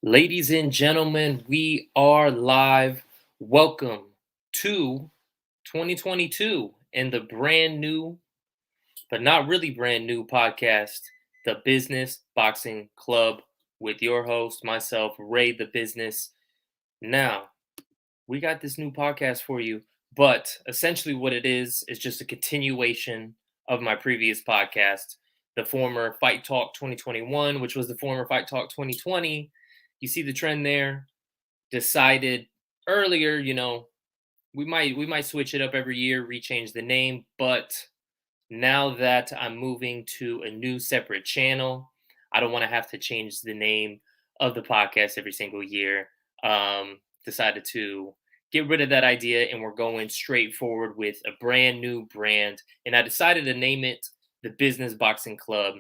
Ladies and gentlemen, we are live. Welcome to 2022 and the brand new, but not really brand new podcast, The Business Boxing Club, with your host, myself, Ray the Business. Now, we got this new podcast for you, but essentially what it is just a continuation of my previous podcast, the former Fight Talk 2021, which was the former Fight Talk 2020. You see the trend there. Decided earlier, we might switch it up every year, rechange the name, but now that I'm moving to a new separate channel, I don't want to have to change the name of the podcast every single year. Decided to get rid of that idea, and we're going straight forward with a brand new brand. And I decided to name it the Business Boxing Club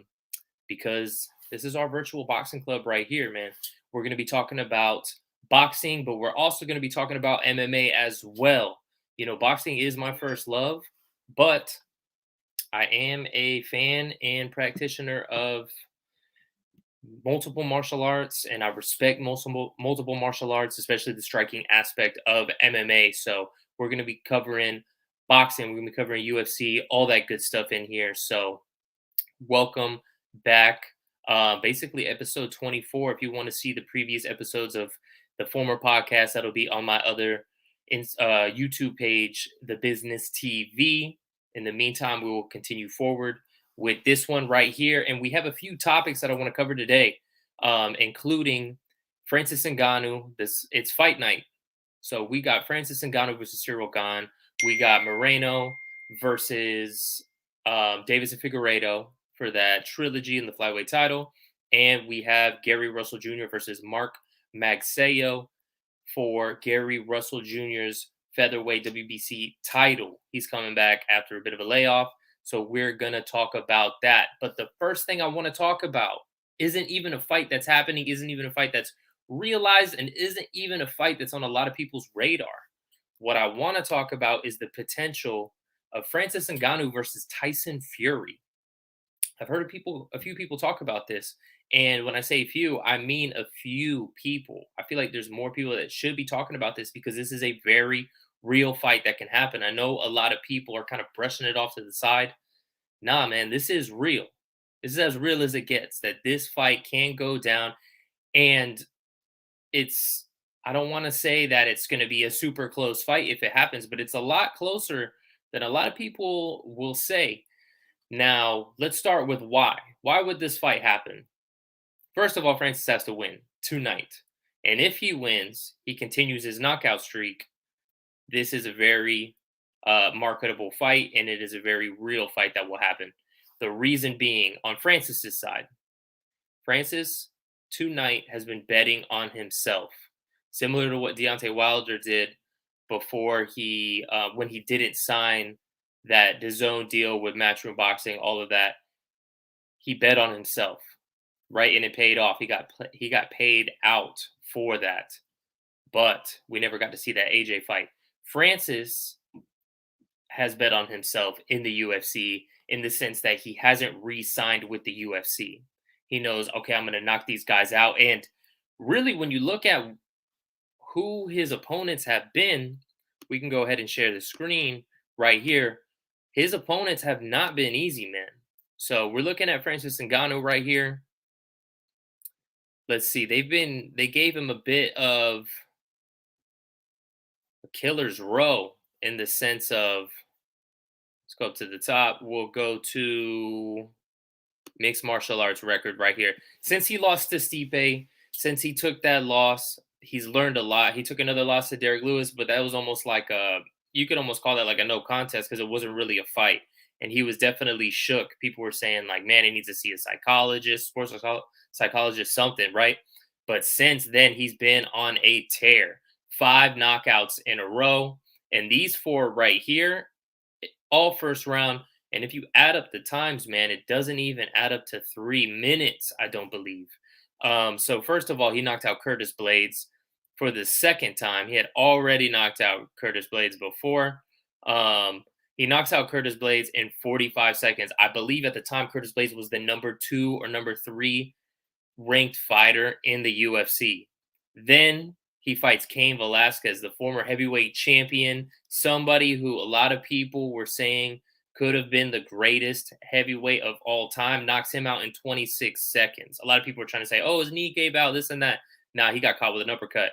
because this is our virtual boxing club right here, man. We're going to be talking about boxing, but we're also going to be talking about MMA as well. Boxing is my first love, but I am a fan and practitioner of multiple martial arts, and I respect multiple martial arts, especially the striking aspect of MMA. So we're going to be covering boxing, we're going to be covering UFC, all that good stuff in here. So welcome back. Basically, episode 24. If you want to see the previous episodes of the former podcast, that'll be on my other YouTube page, The Business TV. In the meantime, we will continue forward with this one right here. And we have a few topics that I want to cover today, including Francis Ngannou. It's fight night. So we got Francis Ngannou versus Cyril Gane. We got Moreno versus Davis and Figueiredo for that trilogy in the flyweight title. And we have Gary Russell Jr. versus Mark Magsayo for Gary Russell Jr.'s featherweight WBC title. He's coming back after a bit of a layoff. So we're going to talk about that. But the first thing I want to talk about isn't even a fight that's happening, isn't even a fight that's realized, and isn't even a fight that's on a lot of people's radar. What I want to talk about is the potential of Francis Ngannou versus Tyson Fury. I've heard a few people talk about this. And when I say few, I mean a few people. I feel like there's more people that should be talking about this because this is a very real fight that can happen. I know a lot of people are kind of brushing it off to the side. Nah, man, this is real. This is as real as it gets, that this fight can go down. And I don't want to say that it's going to be a super close fight if it happens, but it's a lot closer than a lot of people will say. Now, let's start with why. Why would this fight happen? First of all, Francis has to win tonight. And if he wins, he continues his knockout streak. This is a very marketable fight, and it is a very real fight that will happen. The reason being, on Francis's side, Francis tonight has been betting on himself, similar to what Deontay Wilder did before when he didn't sign that DAZN deal with Matchroom Boxing, all of that. He bet on himself, right? And it paid off. He got paid out for that. But we never got to see that AJ fight. Francis has bet on himself in the UFC in the sense that he hasn't re-signed with the UFC. He knows, okay, I'm going to knock these guys out. And really, when you look at who his opponents have been, we can go ahead and share the screen right here. His opponents have not been easy, man. So we're looking at Francis Ngannou right here. Let's see. They gave him a bit of a killer's row in the sense of, let's go up to the top. We'll go to mixed martial arts record right here. Since he lost to Stipe, since he took that loss, he's learned a lot. He took another loss to Derek Lewis, but that was almost like you could almost call that like a no contest because it wasn't really a fight. And he was definitely shook. People were saying like, man, he needs to see a psychologist, sports psychologist, something, right? But since then, he's been on a tear. 5 knockouts in a row. And these 4 right here, all first round. And if you add up the times, man, it doesn't even add up to 3 minutes, I don't believe. So first of all, he knocked out Curtis Blades for the second time. He had already knocked out Curtis Blades before. He knocks out Curtis Blades in 45 seconds. I believe at the time Curtis Blades was the number 2 or number 3 ranked fighter in the UFC. Then he fights Cain Velasquez, the former heavyweight champion, somebody who a lot of people were saying could have been the greatest heavyweight of all time, knocks him out in 26 seconds. A lot of people were trying to say, oh, his knee gave out, this and that. Nah, he got caught with an uppercut.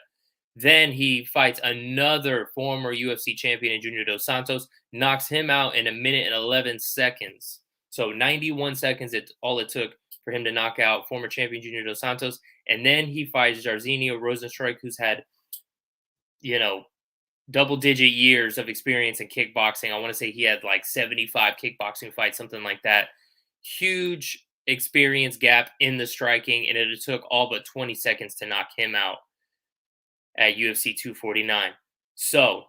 Then he fights another former UFC champion in Junior Dos Santos, knocks him out in 1 minute and 11 seconds. So 91 seconds, it's all it took for him to knock out former champion Junior Dos Santos. And then he fights Jairzinho Rozenstruik, who's had, you know, double-digit years of experience in kickboxing. I want to say he had like 75 kickboxing fights, something like that. Huge experience gap in the striking, and it took all but 20 seconds to knock him out at UFC 249. So,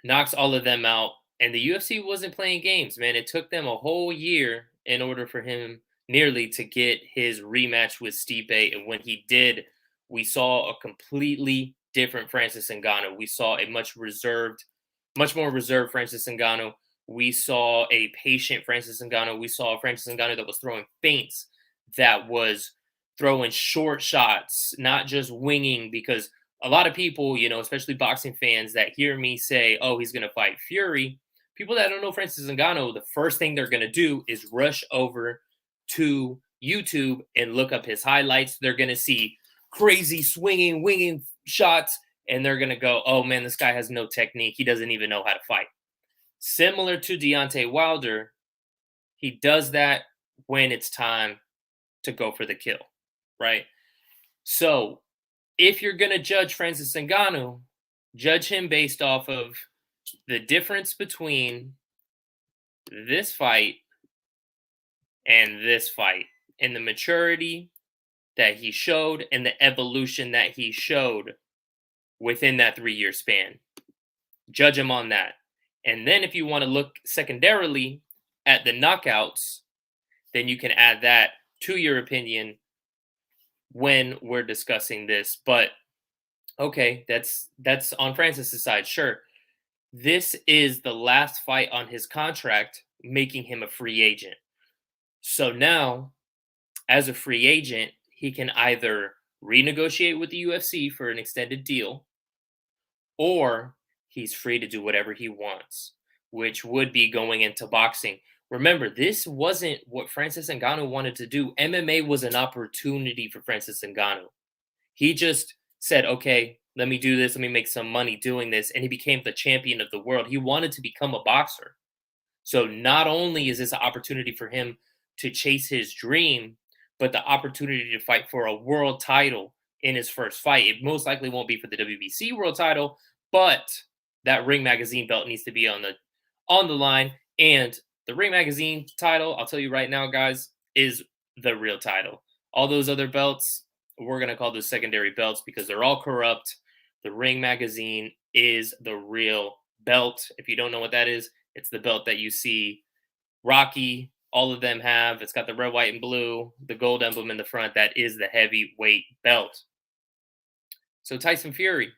knocks all of them out. And the UFC wasn't playing games, man. It took them a whole year in order for him nearly to get his rematch with Stipe. And when he did, we saw a completely different Francis Ngannou. We saw a much more reserved Francis Ngannou. We saw a patient Francis Ngannou. We saw a Francis Ngannou that was throwing feints, that was throwing short shots, not just winging, because a lot of people, especially boxing fans that hear me say, oh, he's going to fight Fury, people that don't know Francis Ngannou, the first thing they're going to do is rush over to YouTube and look up his highlights. They're going to see crazy swinging, winging shots, and they're going to go, oh man, this guy has no technique. He doesn't even know how to fight. Similar to Deontay Wilder, he does that when it's time to go for the kill, right? So if you're going to judge Francis Ngannou, judge him based off of the difference between this fight and this fight, and the maturity that he showed and the evolution that he showed within that 3-year span. Judge him on that. And then if you want to look secondarily at the knockouts, then you can add that to your opinion when we're discussing this. But okay, that's on Francis's side. Sure. This is the last fight on his contract, making him a free agent. So now, as a free agent, he can either renegotiate with the UFC for an extended deal, or he's free to do whatever he wants, which would be going into boxing. Remember, this wasn't what Francis Ngannou wanted to do. MMA was an opportunity for Francis Ngannou. He just said, okay, let me do this. Let me make some money doing this. And he became the champion of the world. He wanted to become a boxer. So not only is this an opportunity for him to chase his dream, but the opportunity to fight for a world title in his first fight. It most likely won't be for the WBC world title, but that Ring Magazine belt needs to be on the line. And the Ring Magazine title, I'll tell you right now, guys, is the real title. All those other belts, we're going to call those secondary belts because they're all corrupt. The Ring Magazine is the real belt. If you don't know what that is, it's the belt that you see Rocky, all of them have. It's got the red, white, and blue, the gold emblem in the front. That is the heavyweight belt. So Tyson Fury,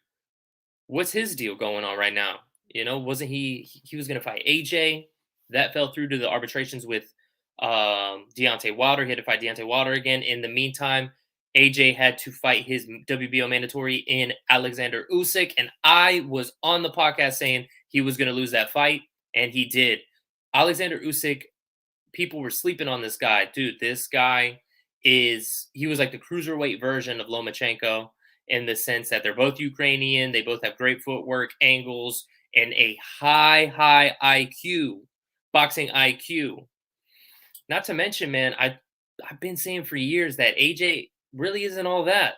what's his deal going on right now? Wasn't he was going to fight AJ? That fell through to the arbitrations with Deontay Wilder. He had to fight Deontay Wilder again. In the meantime, AJ had to fight his WBO mandatory in Alexander Usyk, and I was on the podcast saying he was going to lose that fight, and he did. Alexander Usyk, people were sleeping on this guy. Dude, this guy he was like the cruiserweight version of Lomachenko in the sense that they're both Ukrainian. They both have great footwork, angles, and a high IQ, boxing IQ. Not to mention, man, I've been saying for years that AJ really isn't all that.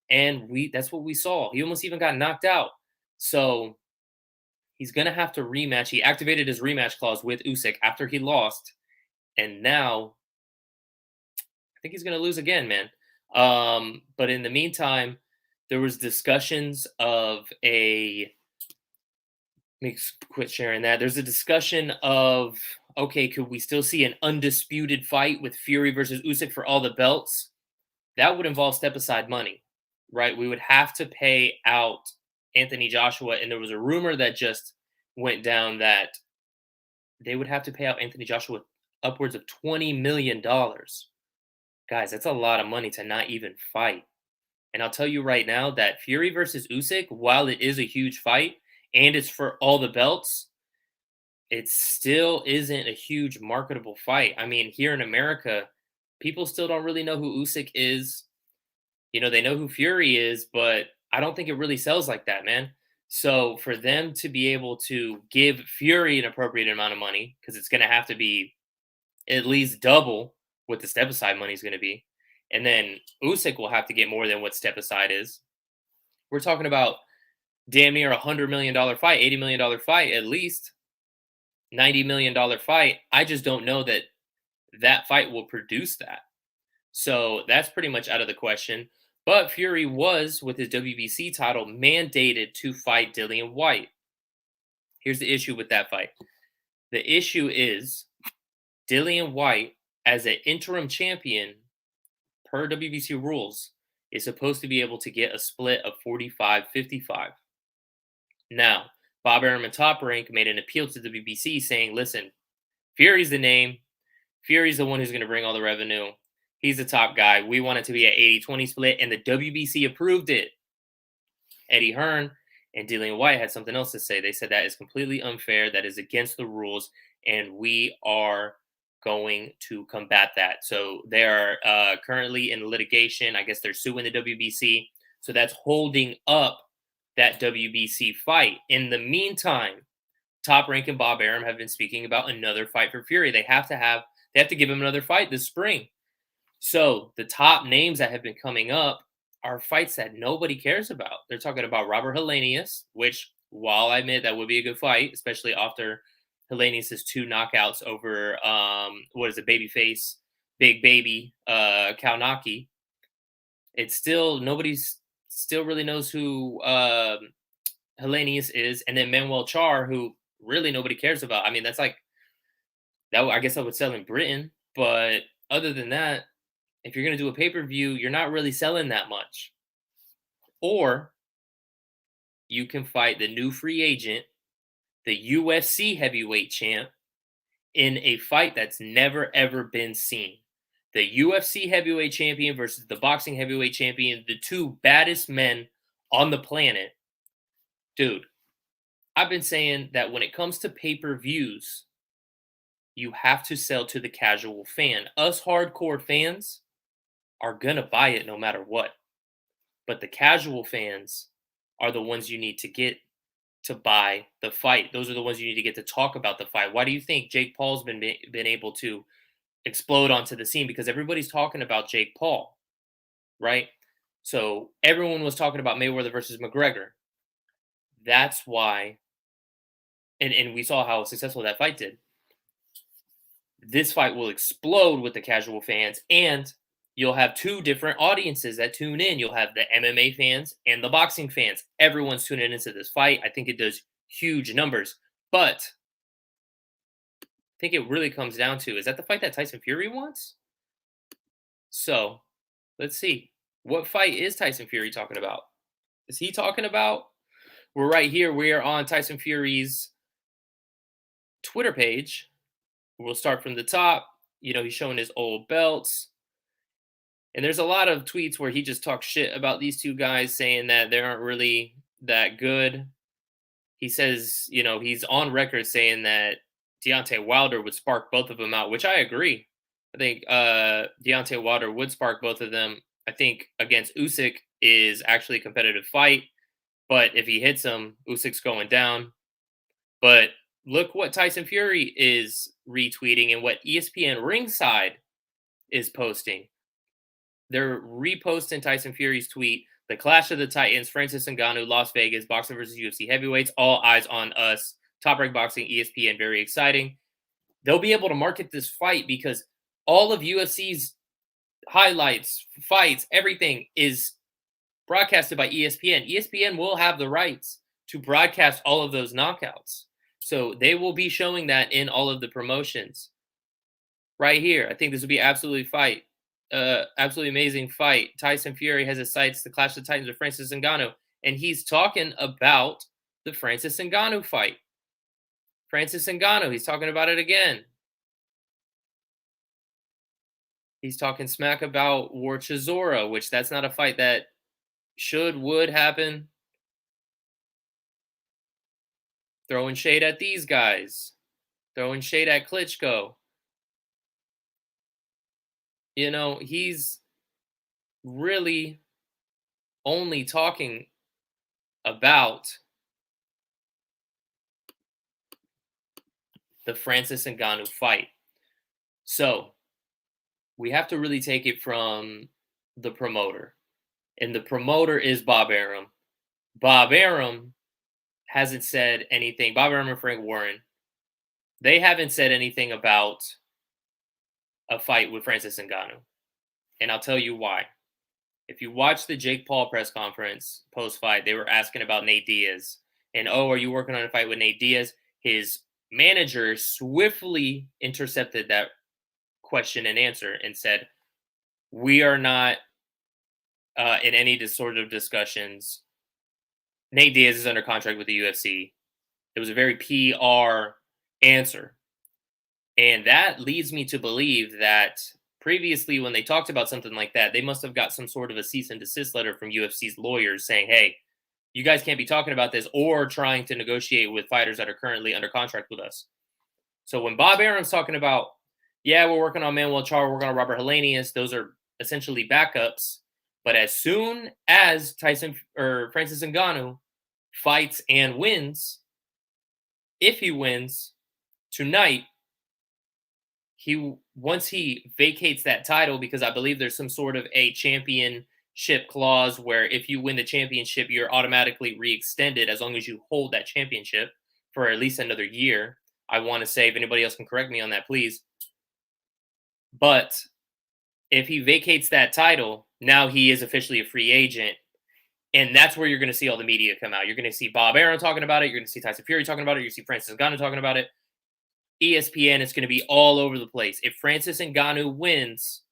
And that's what we saw. He almost even got knocked out. So he's going to have to rematch. He activated his rematch clause with Usyk after he lost. And now I think he's going to lose again, man. But in the meantime, there was discussions of let me quit sharing that. There's a discussion of, okay, could we still see an undisputed fight with Fury versus Usyk for all the belts? That would involve step-aside money, right? We would have to pay out Anthony Joshua, and there was a rumor that just went down that they would have to pay out Anthony Joshua upwards of $20 million. Guys, that's a lot of money to not even fight. And I'll tell you right now that Fury versus Usyk, while it is a huge fight and it's for all the belts, it still isn't a huge marketable fight. I mean, here in America, people still don't really know who Usyk is. They know who Fury is, but I don't think it really sells like that, man. So for them to be able to give Fury an appropriate amount of money, because it's going to have to be at least double what the step aside money is going to be, and then Usyk will have to get more than what step aside is. We're talking about damn near $100 million fight, $80 million fight, at least $90 million fight. I just don't know that that fight will produce that. So that's pretty much out of the question. But Fury was, with his WBC title, mandated to fight Dillian White. Here's the issue with that fight. The issue is Dillian White, as an interim champion, per WBC rules, is supposed to be able to get a split of 45-55. Now, Bob Arum and Top Rank made an appeal to the WBC saying, listen, Fury's the name. Fury's the one who's going to bring all the revenue. He's the top guy. We want it to be an 80-20 split, and the WBC approved it. Eddie Hearn and Dillian White had something else to say. They said that is completely unfair. That is against the rules, and we are going to combat that. So they are currently in litigation. I guess they're suing the WBC. So that's holding up that WBC fight. In the meantime, Top Rank and Bob Arum have been speaking about another fight for Fury. They have to give him another fight this spring. So the top names that have been coming up are fights that nobody cares about. They're talking about Robert Helenius, which, while I admit that would be a good fight, especially after Helenius' 2 knockouts over babyface, big baby, Kaunaki. It's still, nobody's still really knows who Helenius is, and then Manuel Char, who really nobody cares about. I mean, that's like that. I guess I would sell in Britain, but other than that, if you're going to do a pay-per-view, you're not really selling that much. Or you can fight the new free agent, the UFC heavyweight champ, in a fight that's never, ever been seen. The UFC heavyweight champion versus the boxing heavyweight champion, the two baddest men on the planet. Dude, I've been saying that when it comes to pay-per-views, you have to sell to the casual fan. Us hardcore fans are going to buy it no matter what. But the casual fans are the ones you need to get to buy the fight. Those are the ones you need to get to talk about the fight. Why do you think Jake Paul's been able to explode onto the scene? Because everybody's talking about Jake Paul, right? So everyone was talking about Mayweather versus McGregor. That's why, and we saw how successful that fight did. This fight will explode with the casual fans, and you'll have 2 different audiences that tune in. You'll have the MMA fans and the boxing fans. Everyone's tuning into this fight. I think it does huge numbers. But I think it really comes down to, is that the fight that Tyson Fury wants? So let's see. What fight is Tyson Fury talking about? Is he talking about? We're right here. We are on Tyson Fury's Twitter page. We'll start from the top. He's showing his old belts. And there's a lot of tweets where he just talks shit about these 2 guys, saying that they aren't really that good. He says, he's on record saying that Deontay Wilder would spark both of them out, which I agree. I think Deontay Wilder would spark both of them. I think against Usyk is actually a competitive fight. But if he hits him, Usyk's going down. But look what Tyson Fury is retweeting and what ESPN Ringside is posting. They're reposting Tyson Fury's tweet. The Clash of the Titans, Francis Ngannou, Las Vegas, boxing versus UFC heavyweights, all eyes on us. Top Rank Boxing, ESPN, very exciting. They'll be able to market this fight because all of UFC's highlights, fights, everything is broadcasted by ESPN. ESPN will have the rights to broadcast all of those knockouts. So they will be showing that in all of the promotions. Right here. I think this will be absolutely amazing fight. Tyson Fury has his sights the Clash of the Titans with Francis Ngannou, and he's talking about the Francis Ngannou fight. Francis Ngannou, he's talking about it again. He's talking smack about War Chisora, which that's not a fight that would happen. Throwing shade at these guys, throwing shade at Klitschko. He's really only talking about the Francis Ngannou fight. So we have to really take it from the promoter. And the promoter is Bob Arum. Bob Arum hasn't said anything. Bob Arum and Frank Warren, they haven't said anything about a fight with Francis Ngannou. And I'll tell you why. If you watch the Jake Paul press conference post-fight, they were asking about Nate Diaz. And, are you working on a fight with Nate Diaz? His manager swiftly intercepted that question and answer and said, we are not in any sort of discussions. Nate Diaz is under contract with the UFC. It was a very PR answer. And that leads me to believe that previously, when they talked about something like that, they must have got some sort of a cease and desist letter from UFC's lawyers saying, hey, you guys can't be talking about this or trying to negotiate with fighters that are currently under contract with us. So when Bob Arum's talking about, yeah, we're working on Manuel Charr, we're working on Robert Helenius, those are essentially backups. But as soon as Francis Ngannou fights and wins, if he wins tonight, once he vacates that title, because I believe there's some sort of a championship clause where if you win the championship, you're automatically re-extended as long as you hold that championship for at least another year. I want to say, if anybody else can correct me on that, please. But if he vacates that title, now he is officially a free agent. And that's where you're going to see all the media come out. You're going to see Bob Arum talking about it. You're going to see Tyson Fury talking about it. You're going to see Francis Ngannou talking about it. ESPN is going to be all over the place. If Francis Ngannou wins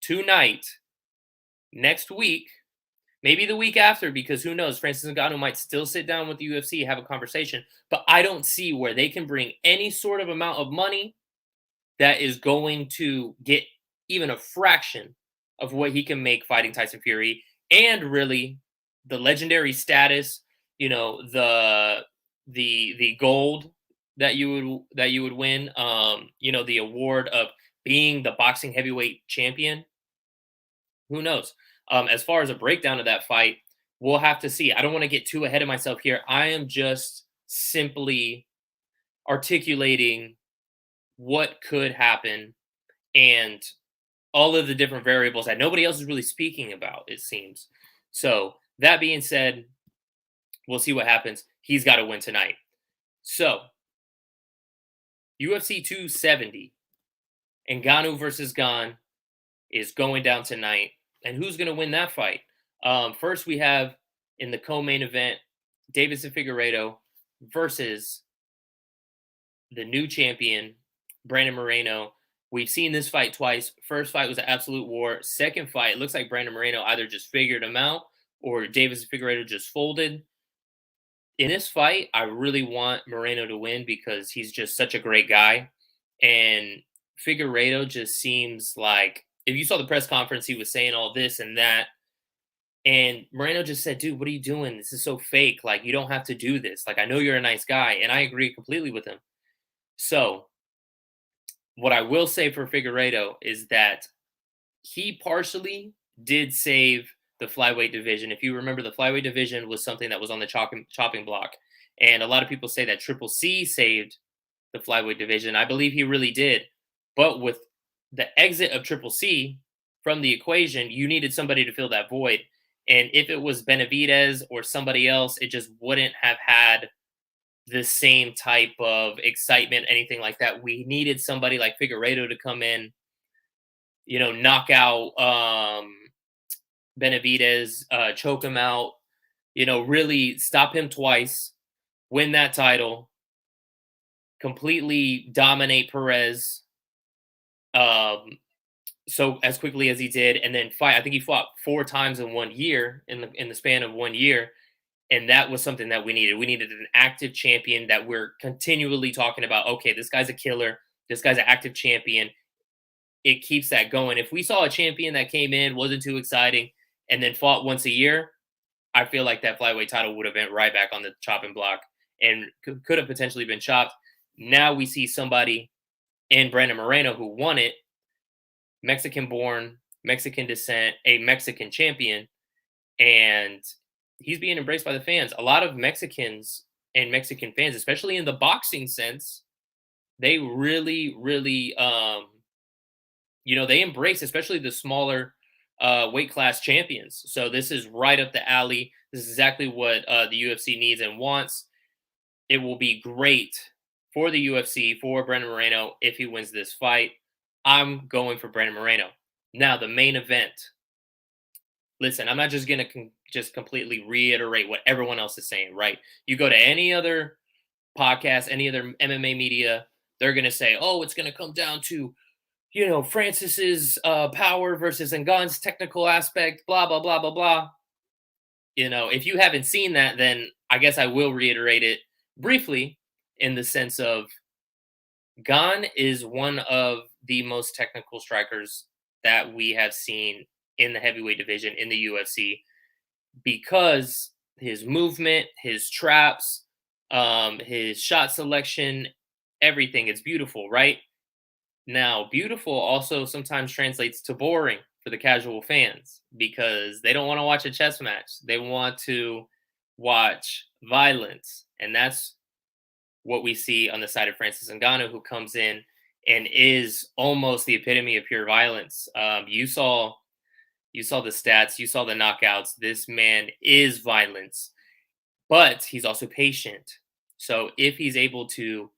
tonight, next week, maybe the week after, because who knows, Francis Ngannou might still sit down with the UFC, have a conversation, but I don't see where they can bring any sort of amount of money that is going to get even a fraction of what he can make fighting Tyson Fury, and really the legendary status, the gold that you would win, the award of being the boxing heavyweight champion. Who knows? As far as a breakdown of that fight, we'll have to see. I don't want to get too ahead of myself here. I am just simply articulating what could happen and all of the different variables that nobody else is really speaking about, it seems. So that being said, we'll see what happens. He's got to win tonight. So UFC 270, Ngannou versus Gane is going down tonight. And who's going to win that fight? First, we have in the co-main event, Deiveson Figueiredo versus the new champion, Brandon Moreno. We've seen this fight twice. First fight was an absolute war. Second fight, it looks like Brandon Moreno either just figured him out or Deiveson Figueiredo just folded. In this fight, I really want Moreno to win because he's just such a great guy. And Figueiredo just seems like, if you saw the press conference, he was saying all this and that. And Moreno just said, dude, what are you doing? This is so fake. Like, you don't have to do this. Like, I know you're a nice guy. And I agree completely with him. So what I will say for Figueiredo is that he partially did save the flyweight division. If you remember, the flyweight division was something that was on the chopping block. And a lot of people say that Triple C saved the flyweight division. I believe he really did. But with the exit of Triple C from the equation, you needed somebody to fill that void. And if it was Benavidez or somebody else, it just wouldn't have had the same type of excitement, anything like that. We needed somebody like Figueiredo to come in, knock out Benavidez, choke him out, really stop him twice, win that title, completely dominate Perez so as quickly as he did, and then fight. I think he fought 4 times in 1 year, in the span of 1 year. And that was something that we needed. We needed an active champion that we're continually talking about. Okay, this guy's a killer. This guy's an active champion. It keeps that going. If we saw a champion that came in, wasn't too exciting, and then fought once a year, I feel like that flyweight title would have been right back on the chopping block and could have potentially been chopped. Now we see somebody in Brandon Moreno who won it, Mexican born, Mexican descent, a Mexican champion, and he's being embraced by the fans. A lot of Mexicans and Mexican fans, especially in the boxing sense, they really, really, they embrace, especially the smaller weight class champions. So this is right up the alley. This is exactly what the UFC needs and wants. It will be great for the UFC, for Brandon Moreno, if he wins this fight. I'm going for Brandon Moreno. Now, the main event. Listen, I'm not just going to just completely reiterate what everyone else is saying, right? You go to any other podcast, any other MMA media, they're going to say, oh, it's going to come down to, Francis's power versus Ngannou's technical aspect, blah, blah, blah, blah, blah. If you haven't seen that, then I guess I will reiterate it briefly in the sense of Ngannou is one of the most technical strikers that we have seen in the heavyweight division in the UFC because his movement, his traps, his shot selection, everything, it's beautiful, right? Now, beautiful also sometimes translates to boring for the casual fans because they don't want to watch a chess match. They want to watch violence. And that's what we see on the side of Francis Ngannou, who comes in and is almost the epitome of pure violence. You saw the stats, you saw the knockouts. This man is violence, but he's also patient. So if he's able to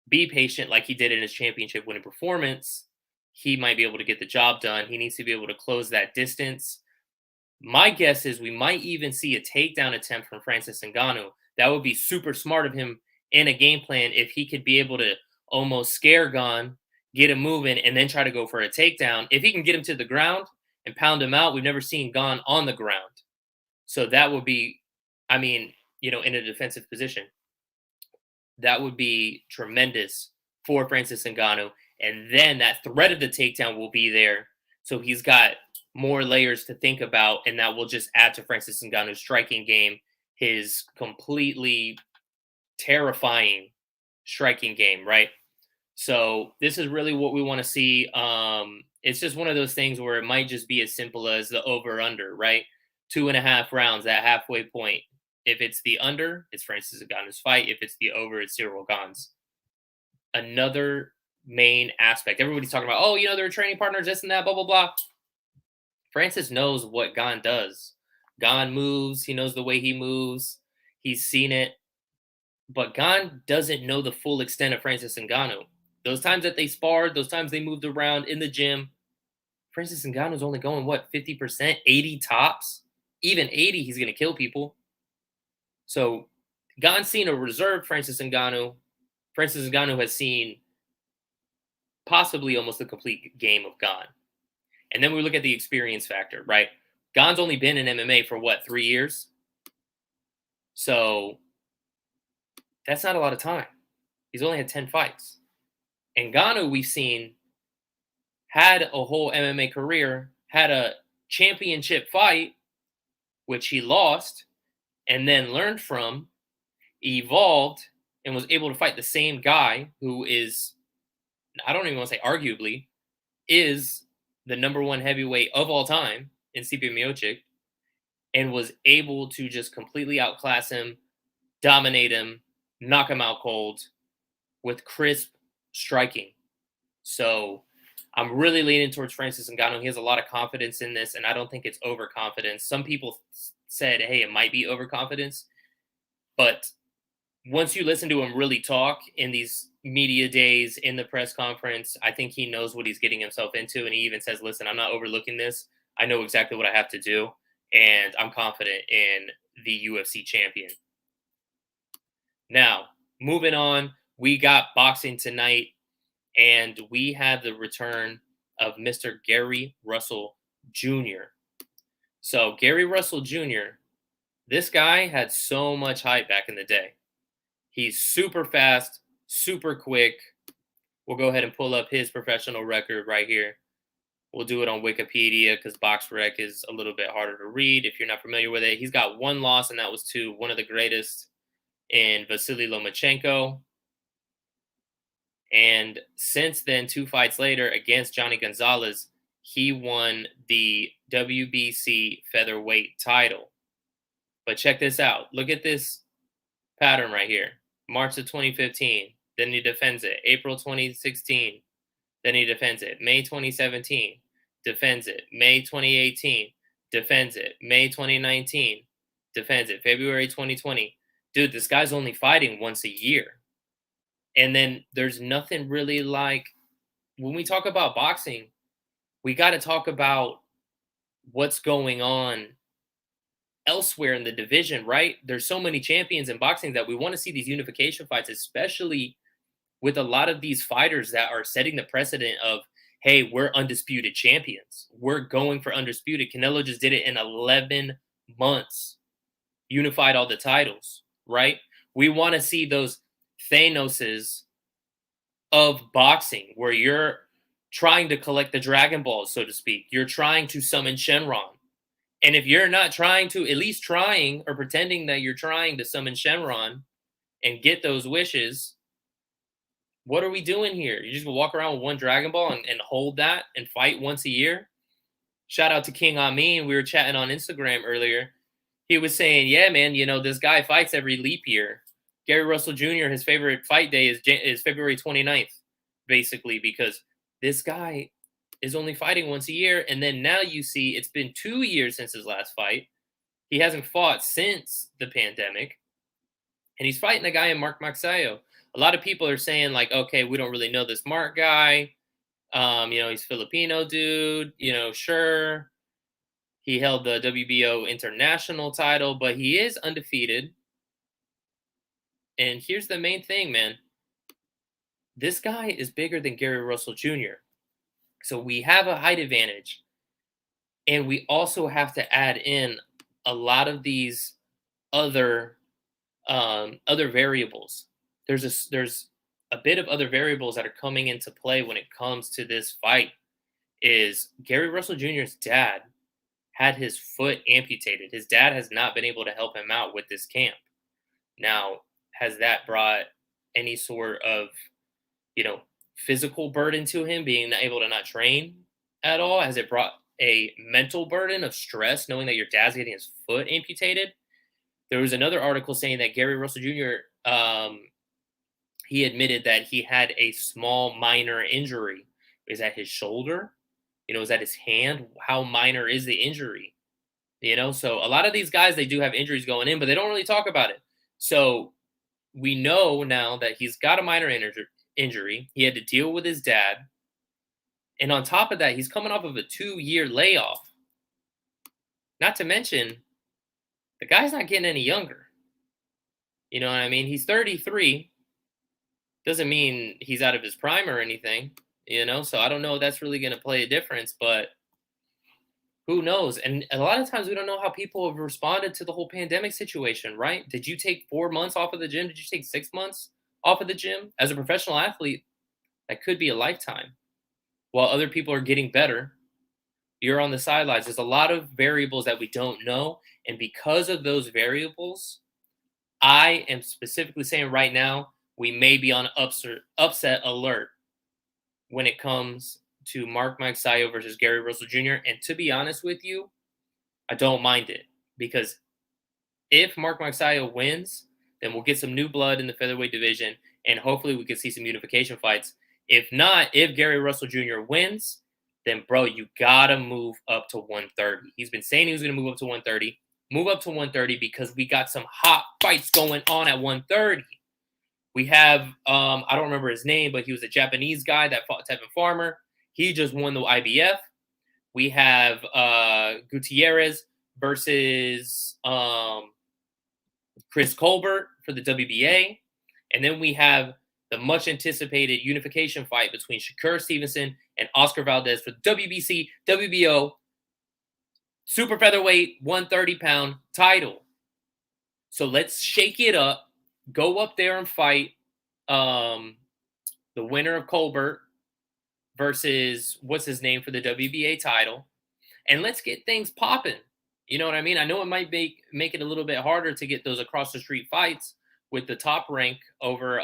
be patient like he did in his championship winning performance, he might be able to get the job done. He needs to be able to close that distance. My guess is we might even see a takedown attempt from Francis Ngannou. That would be super smart of him in a game plan if he could be able to almost scare Ngannou, get him moving, and then try to go for a takedown. If he can get him to the ground and pound him out, we've never seen Ngannou on the ground. So that would be, in a defensive position. That would be tremendous for Francis Ngannou. And then that threat of the takedown will be there. So he's got more layers to think about, and that will just add to Francis Ngannou's striking game, his completely terrifying striking game, right? So this is really what we want to see. It's just one of those things where it might just be as simple as the over under, right? 2.5 rounds, that halfway point. If it's the under, it's Francis Ngannou's fight. If it's the over, it's Cyril Gane's. Another main aspect. Everybody's talking about, they're training partners, this and that, blah, blah, blah. Francis knows what Gane does. Gane moves. He knows the way he moves. He's seen it. But Gane doesn't know the full extent of Francis Ngannou. Those times that they sparred, those times they moved around in the gym, Francis Ngannou's only going, 50%? 80 tops? Even 80, he's going to kill people. So Gane's seen a reserved Francis Ngannou. Francis Ngannou has seen possibly almost the complete game of Gane. And then we look at the experience factor, right? Gane's only been in MMA for 3 years? So that's not a lot of time. He's only had 10 fights. And Ngannou, we've seen, had a whole MMA career, had a championship fight, which he lost, and then learned from, evolved, and was able to fight the same guy who is, I don't even want to say arguably, is the number one heavyweight of all time in Stipe Miocic, and was able to just completely outclass him, dominate him, knock him out cold with crisp striking. So I'm really leaning towards Francis Ngannou. He has a lot of confidence in this, and I don't think it's overconfidence. Some people said, hey, it might be overconfidence. But once you listen to him really talk in these media days, in the press conference, I think he knows what he's getting himself into. And he even says, listen, I'm not overlooking this. I know exactly what I have to do. And I'm confident in the UFC champion. Now, moving on, we got boxing tonight. And we have the return of Mr. Gary Russell Jr. So Gary Russell Jr., this guy had so much hype back in the day. He's super fast, super quick. We'll go ahead and pull up his professional record right here. We'll do it on Wikipedia because BoxRec is a little bit harder to read if you're not familiar with it. He's got one loss, and that was to one of the greatest in Vasily Lomachenko. And since then, 2 fights later against Johnny Gonzalez, he won the WBC featherweight title. But check this out. Look at this pattern right here. March of 2015, then he defends it. April 2016, then he defends it. May 2017, defends it. May 2018, defends it. May 2019, defends it. February 2020. Dude, this guy's only fighting once a year. And then there's nothing really like, when we talk about boxing, we got to talk about what's going on elsewhere in the division, right? There's so many champions in boxing that we want to see these unification fights, especially with a lot of these fighters that are setting the precedent of, hey, we're undisputed champions. We're going for undisputed. Canelo just did it in 11 months, unified all the titles, right? We want to see those Thanoses of boxing where you're trying to collect the Dragon Balls, so to speak. You're trying to summon Shenron. And if you're not trying to, at least trying or pretending that you're trying to summon Shenron and get those wishes, what are we doing here? You just gonna walk around with one Dragon Ball and hold that and fight once a year? Shout out to King Amin. We were chatting on Instagram earlier. He was saying, yeah, man, this guy fights every leap year. Gary Russell Jr., his favorite fight day is February 29th, basically, because this guy is only fighting once a year. And then now you see it's been 2 years since his last fight. He hasn't fought since the pandemic. And he's fighting a guy in Mark Magsayo. A lot of people are saying, like, okay, we don't really know this Mark guy. He's Filipino dude, sure. He held the WBO international title, but he is undefeated. And here's the main thing, man. This guy is bigger than Gary Russell Jr. So we have a height advantage. And we also have to add in a lot of these other variables. There's a bit of other variables that are coming into play when it comes to this fight. Is Gary Russell Jr.'s dad had his foot amputated. His dad has not been able to help him out with this camp. Now, has that brought any sort of, physical burden to him being able to not train at all? Has it brought a mental burden of stress knowing that your dad's getting his foot amputated? There was another article saying that Gary Russell Jr., he admitted that he had a small minor injury. Is that his shoulder? Is that his hand? How minor is the injury? So a lot of these guys, they do have injuries going in, but they don't really talk about it. So we know now that he's got a minor injury. He had to deal with his dad. And on top of that, he's coming off of a 2-year layoff. Not to mention, the guy's not getting any younger. You know what I mean? He's 33. Doesn't mean he's out of his prime or anything, So I don't know if that's really going to play a difference, but who knows? And a lot of times we don't know how people have responded to the whole pandemic situation, right? Did you take 4 months off of the gym? Did you take 6 months off of the gym? As a professional athlete, that could be a lifetime. While other people are getting better, you're on the sidelines. There's a lot of variables that we don't know. And because of those variables, I am specifically saying right now, we may be on upset alert when it comes to Mark Magsayo versus Gary Russell Jr. And to be honest with you, I don't mind it, because if Mark Magsayo wins, then we'll get some new blood in the featherweight division, and hopefully we can see some unification fights. If not, if Gary Russell Jr. wins, then, bro, you got to move up to 130. He's been saying he was going to move up to 130. Move up to 130 because we got some hot fights going on at 130. We have, I don't remember his name, but he was a Japanese guy that fought Tevin Farmer. He just won the IBF. We have Gutierrez versus Chris Colbert for the WBA. And then we have the much anticipated unification fight between Shakur Stevenson and Oscar Valdez for the WBC, WBO, super featherweight, 130-pound title. So let's shake it up. Go up there and fight the winner of Colbert versus what's his name for the WBA title, and let's get things popping. You know what I mean? I know it might make it a little bit harder to get those across the street fights with the top rank over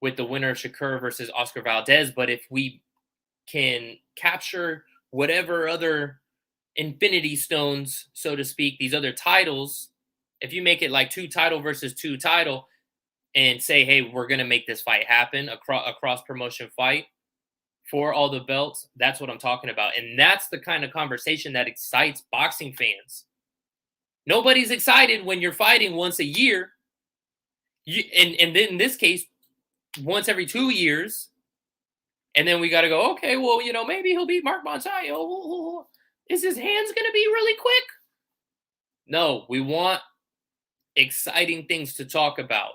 with the winner of Shakur versus Oscar Valdez, but if we can capture whatever other infinity stones, so to speak, these other titles, if you make it like 2 title versus 2 title and say, hey, we're going to make this fight happen, a cross promotion fight for all the belts, that's what I'm talking about. And that's the kind of conversation that excites boxing fans. Nobody's excited when you're fighting once a year. And then in this case, once every 2 years. And then we got to go, okay, well, maybe he'll beat Mark Monsayo. Is his hands going to be really quick? No, we want exciting things to talk about.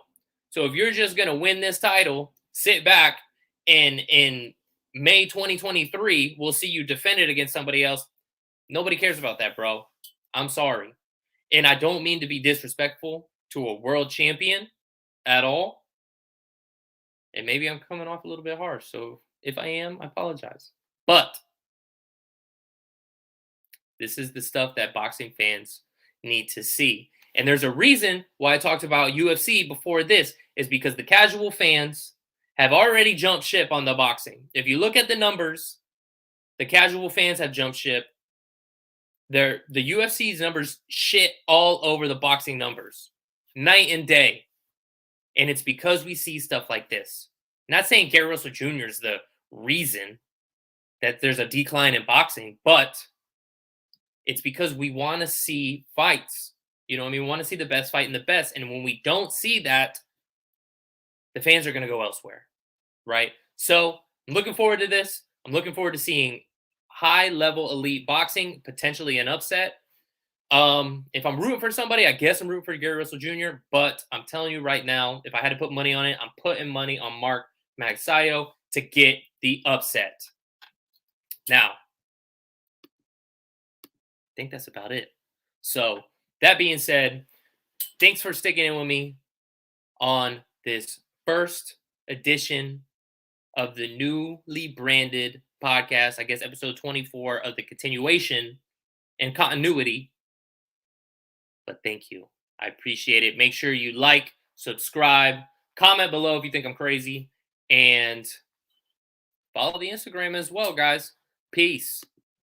So if you're just going to win this title, sit back, and in May 2023, we'll see you defend it against somebody else. Nobody cares about that, bro. I'm sorry. And I don't mean to be disrespectful to a world champion at all. And maybe I'm coming off a little bit harsh. So if I am, I apologize. But this is the stuff that boxing fans need to see. And there's a reason why I talked about UFC before this, is because the casual fans have already jumped ship on the boxing. If you look at the numbers, the casual fans have jumped ship. The UFC's numbers shit all over the boxing numbers, night and day. And it's because we see stuff like this. I'm not saying Gary Russell Jr. is the reason that there's a decline in boxing, but it's because we want to see fights. You know what I mean? We want to see the best fight in the best. And when we don't see that, the fans are going to go elsewhere, right? So I'm looking forward to this. I'm looking forward to seeing high-level elite boxing, potentially an upset. If I'm rooting for somebody, I guess I'm rooting for Gary Russell Jr., but I'm telling you right now, if I had to put money on it, I'm putting money on Mark Magsayo to get the upset. Now, I think that's about it. So that being said, thanks for sticking in with me on this first edition of the newly branded podcast, I guess episode 24 of the continuation and continuity. But thank you. I appreciate it. Make sure you like, subscribe, comment below if you think I'm crazy, and follow the Instagram as well, guys. Peace.